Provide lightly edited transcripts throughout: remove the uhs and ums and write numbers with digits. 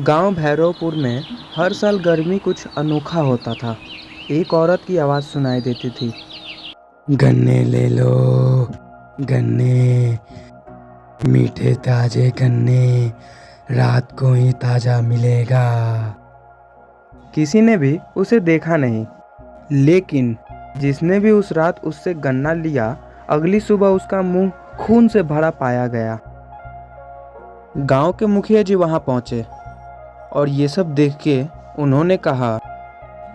गांव भैरवपुर में हर साल गर्मी कुछ अनोखा होता था। एक औरत की आवाज़ सुनाई देती थी। गन्ने ले लो, गन्ने, मीठे ताजे गन्ने, रात को ही ताजा मिलेगा। किसी ने भी उसे देखा नहीं, लेकिन जिसने भी उस रात उससे गन्ना लिया, अगली सुबह उसका मुंह खून से भरा पाया गया। गांव के मुखिया जी वहां पहुंचे और ये सब देख के उन्होंने कहा,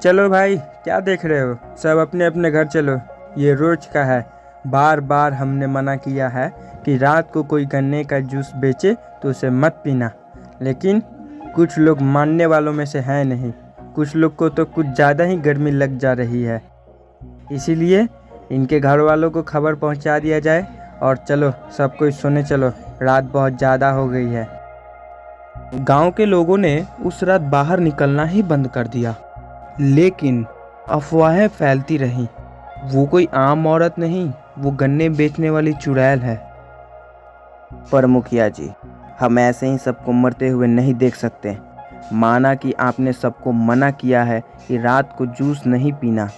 चलो भाई, क्या देख रहे हो, सब अपने अपने घर चलो, ये रोज का है। बार बार हमने मना किया है कि रात को कोई गन्ने का जूस बेचे तो उसे मत पीना, लेकिन कुछ लोग मानने वालों में से हैं नहीं। कुछ लोग को तो कुछ ज़्यादा ही गर्मी लग जा रही है, इसीलिए इनके घर वालों को खबर पहुंचा दिया जाए और चलो सब कोई सोने चलो, रात बहुत ज़्यादा हो गई है। गांव के लोगों ने उस रात बाहर निकलना ही बंद कर दिया, लेकिन अफवाहें फैलती रहीं। वो कोई आम औरत नहीं, वो गन्ने बेचने वाली चुड़ैल है। पर मुखिया जी, हम ऐसे ही सबको मरते हुए नहीं देख सकते। माना कि आपने सबको मना किया है कि रात को जूस नहीं पीना,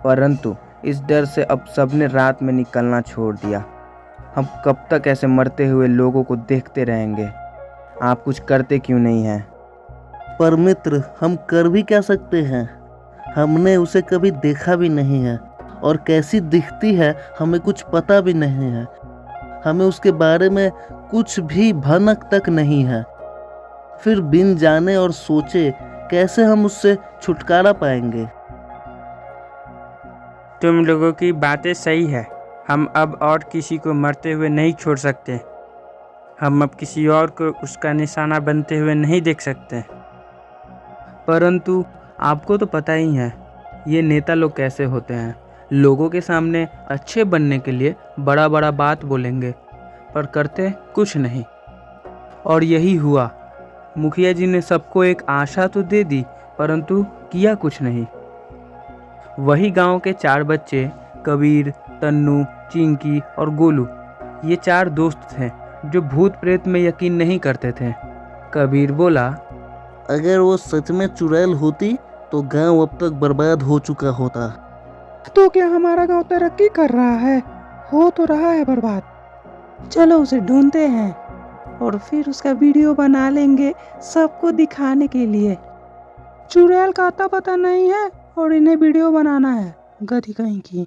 परंतु इस डर से अब सबने रात में निकलना छोड़ दिया। हम कब तक ऐसे मरते हुए लोगों को देखते रहेंगे? आप कुछ करते क्यों नहीं हैं? पर मित्र, हम कर भी क्या सकते हैं? हमने उसे कभी देखा भी नहीं है और कैसी दिखती है हमें कुछ पता भी नहीं है। हमें उसके बारे में कुछ भी भनक तक नहीं है। फिर बिन जाने और सोचे कैसे हम उससे छुटकारा पाएंगे? तुम लोगों की बातें सही है। हम अब और किसी को मरते हुए नहीं छोड़ सकते। हम अब किसी और को उसका निशाना बनते हुए नहीं देख सकते। परंतु आपको तो पता ही है ये नेता लोग कैसे होते हैं। लोगों के सामने अच्छे बनने के लिए बड़ा बड़ा बात बोलेंगे, पर करते कुछ नहीं। और यही हुआ। मुखिया जी ने सबको एक आशा तो दे दी, परंतु किया कुछ नहीं। वही गांव के 4 बच्चे, कबीर, तन्नू, चिंकी और गोलू, ये 4 दोस्त थे जो भूत प्रेत में यकीन नहीं करते थे। कबीर बोला, अगर वो सच में चुड़ैल होती तो गांव अब तक बर्बाद हो चुका होता। तो क्या हमारा गांव तरक्की कर रहा है? हो तो रहा है बर्बाद। चलो उसे ढूंढते हैं और फिर उसका वीडियो बना लेंगे सबको दिखाने के लिए। चुड़ैल का आता पता नहीं है और इन्हें वीडियो बनाना है, गधी कहीं की।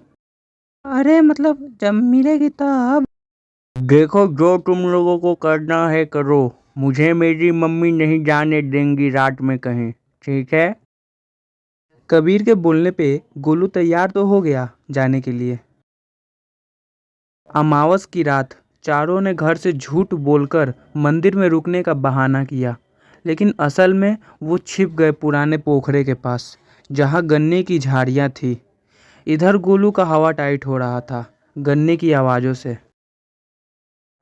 अरे मतलब जब मिलेगी तब। देखो, जो तुम लोगों को करना है करो। मुझे मेरी मम्मी नहीं जाने देंगी रात में कहीं, ठीक है? कबीर के बोलने पे गोलू तैयार तो हो गया जाने के लिए। अमावस की रात चारों ने घर से झूठ बोलकर मंदिर में रुकने का बहाना किया, लेकिन असल में वो छिप गए पुराने पोखरे के पास, जहाँ गन्ने की झाड़ियाँ थी। इधर गोलू का हवा टाइट हो रहा था गन्ने की आवाज़ों से।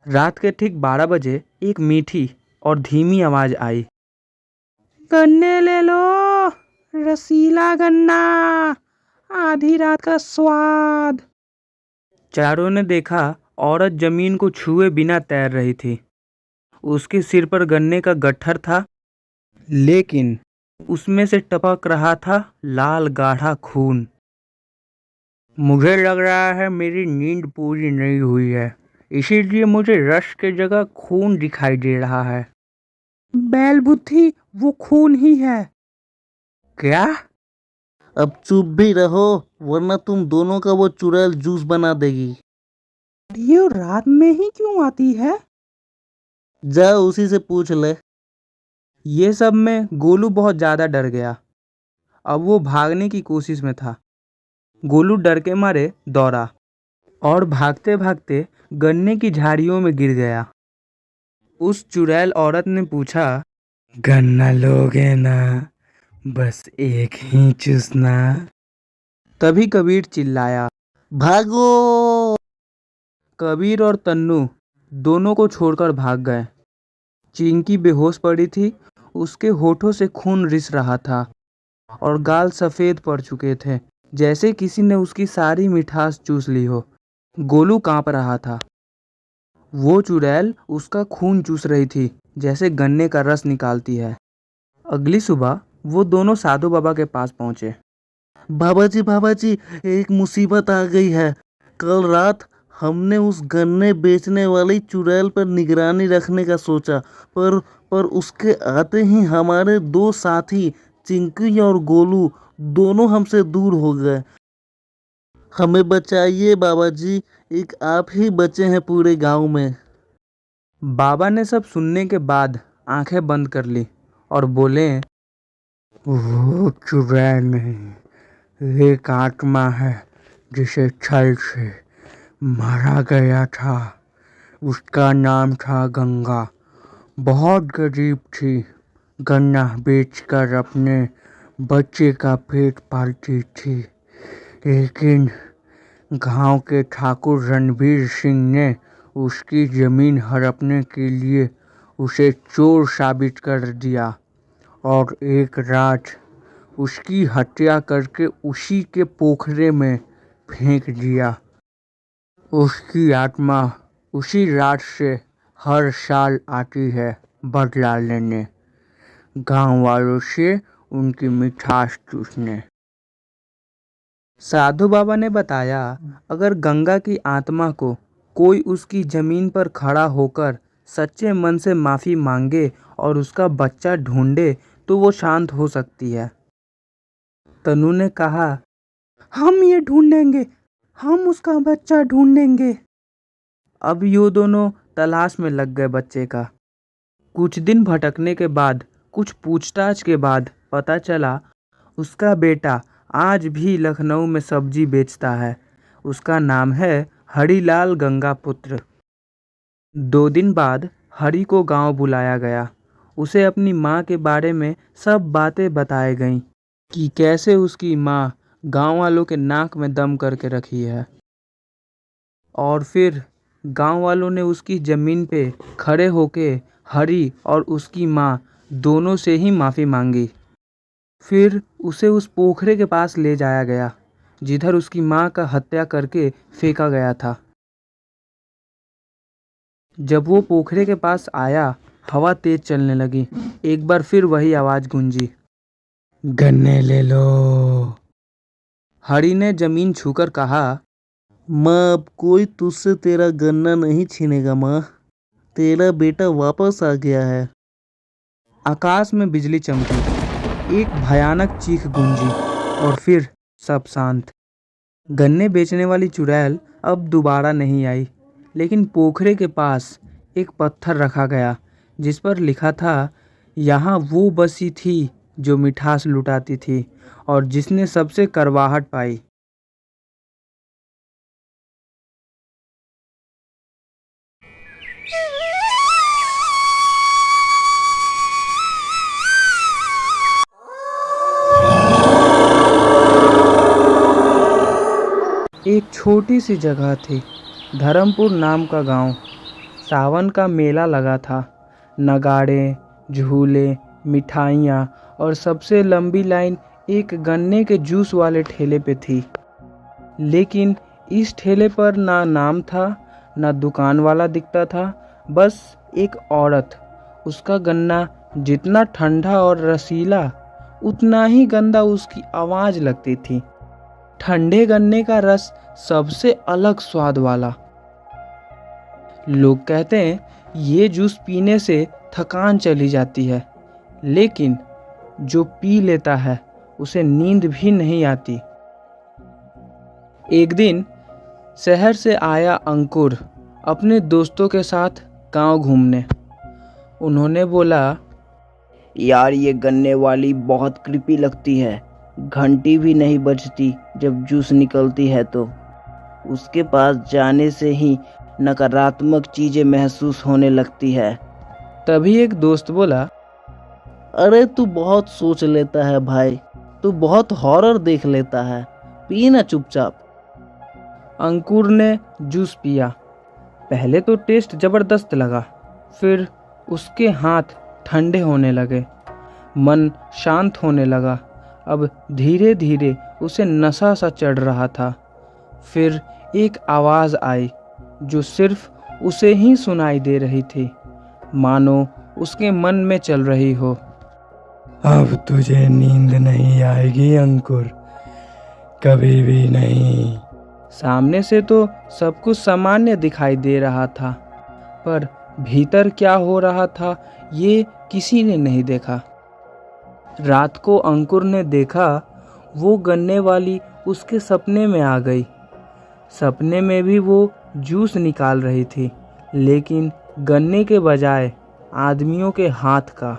रात के ठीक 12 बजे एक मीठी और धीमी आवाज़ आई, गन्ने ले लो, रसीला गन्ना, आधी रात का स्वाद। चारों ने देखा औरत जमीन को छुए बिना तैर रही थी। उसके सिर पर गन्ने का गट्ठर था, लेकिन उसमें से टपक रहा था लाल गाढ़ा खून। मुझे लग रहा है मेरी नींद पूरी नहीं हुई है, इसीलिए मुझे रस के जगह खून दिखाई दे रहा है। बैल बुद्धि, वो खून ही है। क्या? अब चुप भी रहो, वरना तुम दोनों का वो चुड़ैल जूस बना देगी। ये रात में ही क्यों आती है? जा उसी से पूछ ले। ये सब में गोलू बहुत ज़्यादा डर गया। अब वो भागने की कोशिश में था। गोलू डर के मारे दौड़ा और भागते भागते गन्ने की झाड़ियों में गिर गया। उस चुड़ैल औरत ने पूछा, गन्ना लोगे ना? बस एक ही चूसना। तभी कबीर चिल्लाया, भागो! कबीर और तन्नू दोनों को छोड़कर भाग गए। चिंकी बेहोश पड़ी थी, उसके होठों से खून रिस रहा था और गाल सफ़ेद पड़ चुके थे, जैसे किसी ने उसकी सारी मिठास चूस ली हो। गोलू कांप रहा था। वो चुड़ैल उसका खून चूस रही थी, जैसे गन्ने का रस निकालती है। अगली सुबह वो दोनों साधु बाबा के पास पहुंचे। बाबा जी, एक मुसीबत आ गई है। कल रात हमने उस गन्ने बेचने वाली चुड़ैल पर निगरानी रखने का सोचा, पर उसके आते ही हमारे दो साथी चिंकी और गोलू दोनों हमसे दूर हो गए। हमें बचाइए बाबा जी, एक आप ही बचे हैं पूरे गांव में। बाबा ने सब सुनने के बाद आंखें बंद कर ली और बोले, वो चुड़ैल नहीं, एक आत्मा है जिसे छल से मारा गया था। उसका नाम था गंगा। बहुत गरीब थी, गन्ना बेचकर अपने बच्चे का पेट पालती थी। लेकिन गांव के ठाकुर रणबीर सिंह ने उसकी जमीन हड़पने के लिए उसे चोर साबित कर दिया और एक रात उसकी हत्या करके उसी के पोखरे में फेंक दिया। उसकी आत्मा उसी रात से हर साल आती है बदला लेने, गांव वालों से उनकी मिठास चूसने। साधु बाबा ने बताया, अगर गंगा की आत्मा को कोई उसकी जमीन पर खड़ा होकर सच्चे मन से माफी मांगे और उसका बच्चा ढूंढे तो वो शांत हो सकती है। तनु ने कहा, हम ये ढूंढेंगे, हम उसका बच्चा ढूंढेंगे। अब ये दोनों तलाश में लग गए बच्चे का। कुछ दिन भटकने के बाद, कुछ पूछताछ के बाद पता चला उसका बेटा आज भी लखनऊ में सब्जी बेचता है। उसका नाम है हरिलाल गंगापुत्र। 2 दिन बाद हरि को गांव बुलाया गया। उसे अपनी माँ के बारे में सब बातें बताई गईं कि कैसे उसकी माँ गांव वालों के नाक में दम करके रखी है। और फिर गांव वालों ने उसकी ज़मीन पे खड़े होके हरि और उसकी माँ दोनों से ही माफ़ी मांगी। फिर उसे उस पोखरे के पास ले जाया गया जिधर उसकी माँ का हत्या करके फेंका गया था। जब वो पोखरे के पास आया, हवा तेज चलने लगी। एक बार फिर वही आवाज़ गूंजी, गन्ने ले लो। हरि ने जमीन छूकर कहा, माँ, अब कोई तुझसे तेरा गन्ना नहीं छीनेगा माँ, तेरा बेटा वापस आ गया है। आकाश में बिजली चमकी, एक भयानक चीख गूंजी और फिर सब शांत। गन्ने बेचने वाली चुड़ैल अब दोबारा नहीं आई, लेकिन पोखरे के पास एक पत्थर रखा गया जिस पर लिखा था, यहाँ वो बसी थी जो मिठास लुटाती थी और जिसने सबसे करवाहट पाई। एक छोटी सी जगह थी, धर्मपुर नाम का गांव। सावन का मेला लगा था। नगाड़े, झूले, मिठाइयाँ और सबसे लंबी लाइन एक गन्ने के जूस वाले ठेले पे थी। लेकिन इस ठेले पर ना नाम था, ना दुकान वाला दिखता था, बस एक औरत। उसका गन्ना जितना ठंडा और रसीला, उतना ही गंदा उसकी आवाज़ लगती थी। ठंडे गन्ने का रस सबसे अलग स्वाद वाला। लोग कहते हैं ये जूस पीने से थकान चली जाती है, लेकिन जो पी लेता है उसे नींद भी नहीं आती। एक दिन शहर से आया अंकुर अपने दोस्तों के साथ गांव घूमने। उन्होंने बोला, यार ये गन्ने वाली बहुत क्रिपी लगती है, घंटी भी नहीं बजती जब जूस निकलती है तो उसके पास जाने से ही नकारात्मक चीजें महसूस होने लगती है। तभी एक दोस्त बोला, अरे तू बहुत सोच लेता है भाई, तू बहुत हॉरर देख लेता है, पी ना चुपचाप। अंकुर ने जूस पिया। पहले तो टेस्ट ज़बरदस्त लगा, फिर उसके हाथ ठंडे होने लगे, मन शांत होने लगा। अब धीरे धीरे उसे नशा सा चढ़ रहा था। फिर एक आवाज़ आई जो सिर्फ उसे ही सुनाई दे रही थी, मानो उसके मन में चल रही हो। अब तुझे नींद नहीं आएगी अंकुर, कभी भी नहीं। सामने से तो सब कुछ सामान्य दिखाई दे रहा था, पर भीतर क्या हो रहा था ये किसी ने नहीं देखा। रात को अंकुर ने देखा वो गन्ने वाली उसके सपने में आ गई। सपने में भी वो जूस निकाल रही थी, लेकिन गन्ने के बजाय आदमियों के हाथ का।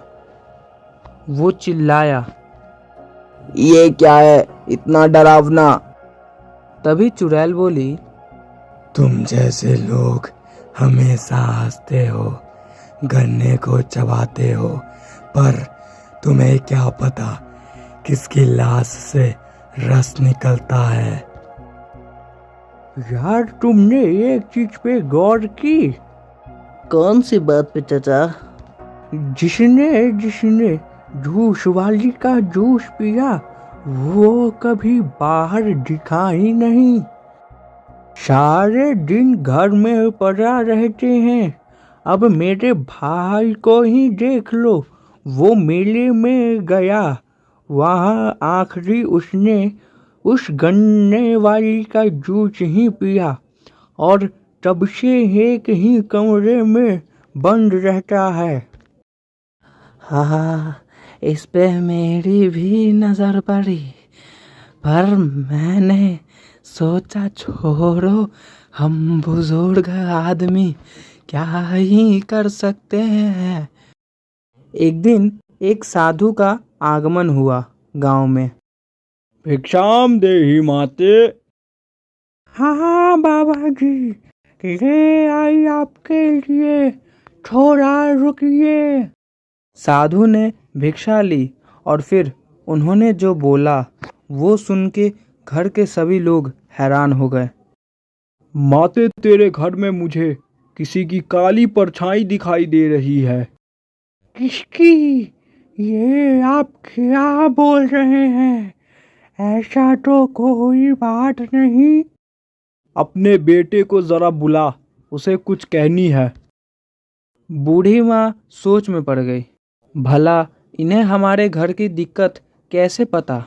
वो चिल्लाया, ये क्या है इतना डरावना? तभी चुड़ैल बोली, तुम जैसे लोग हमेशा हंसते हो, गन्ने को चबाते हो, पर तुम्हें क्या पता किसकी लाश से रस निकलता है। यार तुमने एक चीज पे गौर की? कौन सी बात पे चाचा? जिसने जूस वाली का जूस पिया वो कभी बाहर दिखा ही नहीं। सारे दिन घर में पड़ा रहते हैं। अब मेरे भाई को ही देख लो, वो मेले में गया, वहाँ आखिरी उसने उस गन्ने वाली का जूस ही पिया और तब से एक ही कमरे में बंद रहता है। हाँ, इस पे मेरी भी नजर पड़ी, पर मैंने सोचा छोड़ो, हम बुजुर्ग आदमी क्या ही कर सकते हैं। एक दिन एक साधु का आगमन हुआ गांव में। भिक्षाम देहि माते। हाँ बाबा जी, ले आई आपके लिए, थोड़ा रुकिए। साधु ने भिक्षा ली और फिर उन्होंने जो बोला वो सुन के घर के सभी लोग हैरान हो गए। माते, तेरे घर में मुझे किसी की काली परछाई दिखाई दे रही है। किसकी? ये आप क्या बोल रहे हैं? ऐसा तो कोई बात नहीं। अपने बेटे को जरा बुला, उसे कुछ कहनी है। बूढ़ी माँ सोच में पड़ गई। भला इन्हें हमारे घर की दिक्कत कैसे पता?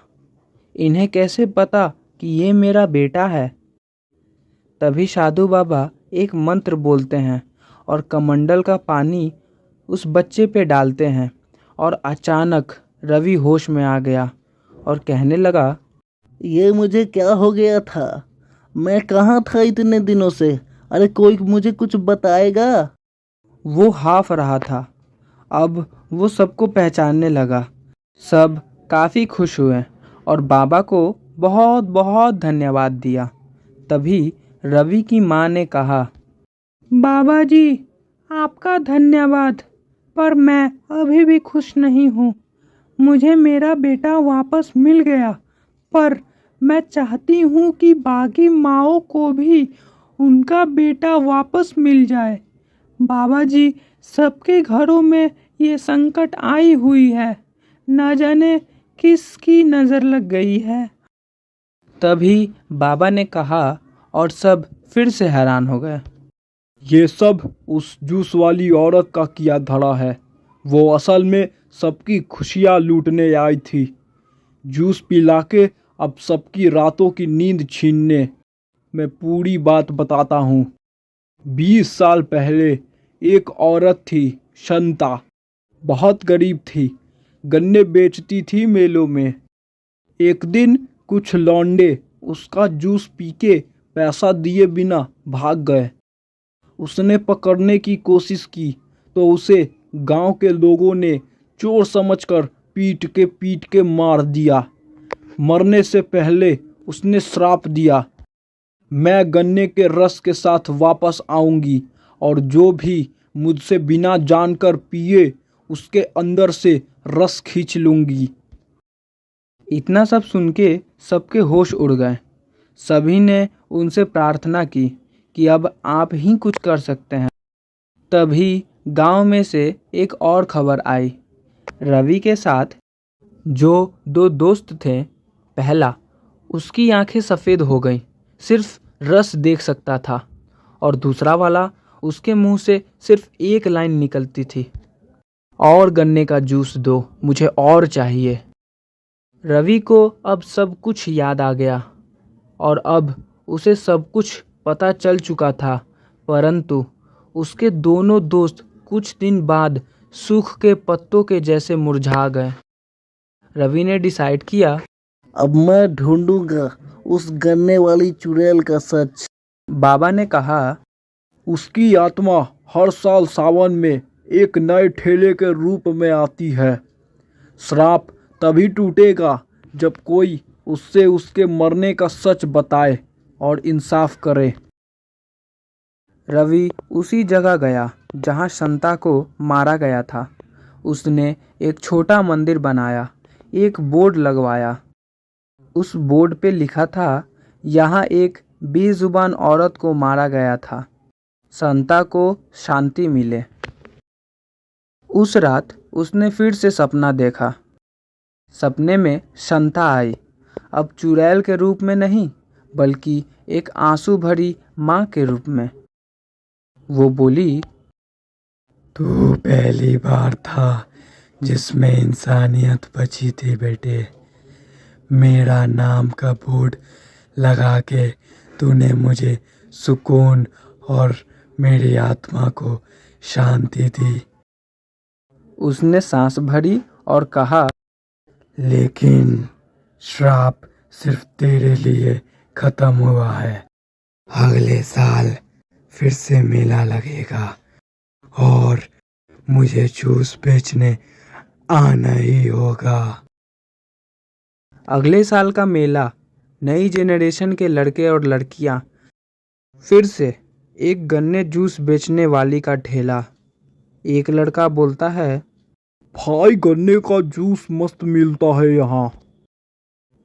इन्हें कैसे पता कि ये मेरा बेटा है? तभी साधु बाबा एक मंत्र बोलते हैं और कमंडल का पानी उस बच्चे पे डालते हैं और अचानक रवि होश में आ गया और कहने लगा, ये मुझे क्या हो गया था? मैं कहाँ था इतने दिनों से? अरे कोई मुझे कुछ बताएगा? वो हाफ रहा था। अब वो सबको पहचानने लगा। सब काफ़ी खुश हुए और बाबा को बहुत बहुत धन्यवाद दिया। तभी रवि की माँ ने कहा, बाबा जी, आपका धन्यवाद, पर मैं अभी भी खुश नहीं हूँ। मुझे मेरा बेटा वापस मिल गया, पर मैं चाहती हूँ कि बाकी माँओं को भी उनका बेटा वापस मिल जाए। बाबा जी, सबके घरों में ये संकट आई हुई है, न जाने किसकी नज़र लग गई है। तभी बाबा ने कहा और सब फिर से हैरान हो गए। ये सब उस जूस वाली औरत का किया धड़ा है। वो असल में सबकी खुशियाँ लूटने आई थी, जूस पिला के अब सबकी रातों की नींद छीनने। मैं पूरी बात बताता हूँ। 20 साल पहले एक औरत थी, शंता, बहुत गरीब थी, गन्ने बेचती थी मेलों में। एक दिन कुछ लौंडे उसका जूस पी के पैसा दिए बिना भाग गए। उसने पकड़ने की कोशिश की तो उसे गांव के लोगों ने चोर समझकर पीट के मार दिया। मरने से पहले उसने श्राप दिया, मैं गन्ने के रस के साथ वापस आऊंगी और जो भी मुझसे बिना जानकर पिए उसके अंदर से रस खींच लूंगी। इतना सब सुन के सबके होश उड़ गए। सभी ने उनसे प्रार्थना की कि अब आप ही कुछ कर सकते हैं। तभी गांव में से एक और खबर आई। रवि के साथ जो 2 दोस्त थे, पहला, उसकी आंखें सफ़ेद हो गईं, सिर्फ रस देख सकता था, और दूसरा वाला, उसके मुंह से सिर्फ एक लाइन निकलती थी, और गन्ने का जूस दो, मुझे और चाहिए। रवि को अब सब कुछ याद आ गया और अब उसे सब कुछ पता चल चुका था, परंतु उसके दोनों दोस्त कुछ दिन बाद सूख के पत्तों के जैसे मुरझा गए। रवि ने डिसाइड किया, अब मैं ढूंढूंगा उस गन्ने वाली चुड़ैल का सच। बाबा ने कहा, उसकी आत्मा हर साल सावन में एक नए ठेले के रूप में आती है। श्राप तभी टूटेगा जब कोई उससे उसके मरने का सच बताए और इंसाफ करे। रवि उसी जगह गया जहां संता को मारा गया था। उसने एक छोटा मंदिर बनाया, एक बोर्ड लगवाया। उस बोर्ड पे लिखा था, यहाँ एक बेजुबान औरत को मारा गया था, संता को शांति मिले। उस रात उसने फिर से सपना देखा। सपने में संता आई, अब चुड़ैल के रूप में नहीं बल्कि एक आंसू भरी माँ के रूप में। वो बोली, तू पहली बार था जिसमें इंसानियत बची थी बेटे। मेरा नाम का बोर्ड लगा के तूने मुझे सुकून और मेरी आत्मा को शांति दी। उसने सांस भरी और कहा, लेकिन श्राप सिर्फ तेरे लिए खत्म हुआ है। अगले साल फिर से मेला लगेगा और मुझे जूस बेचने आना ही होगा। अगले साल का मेला, नई जेनरेशन के लड़के और लड़कियां, फिर से एक गन्ने जूस बेचने वाली का ठेला। एक लड़का बोलता है, भाई गन्ने का जूस मस्त मिलता है यहाँ।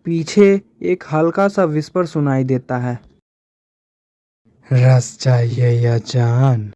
पीछे एक हल्का सा विस्पर सुनाई देता है, रस चाहिए या जान?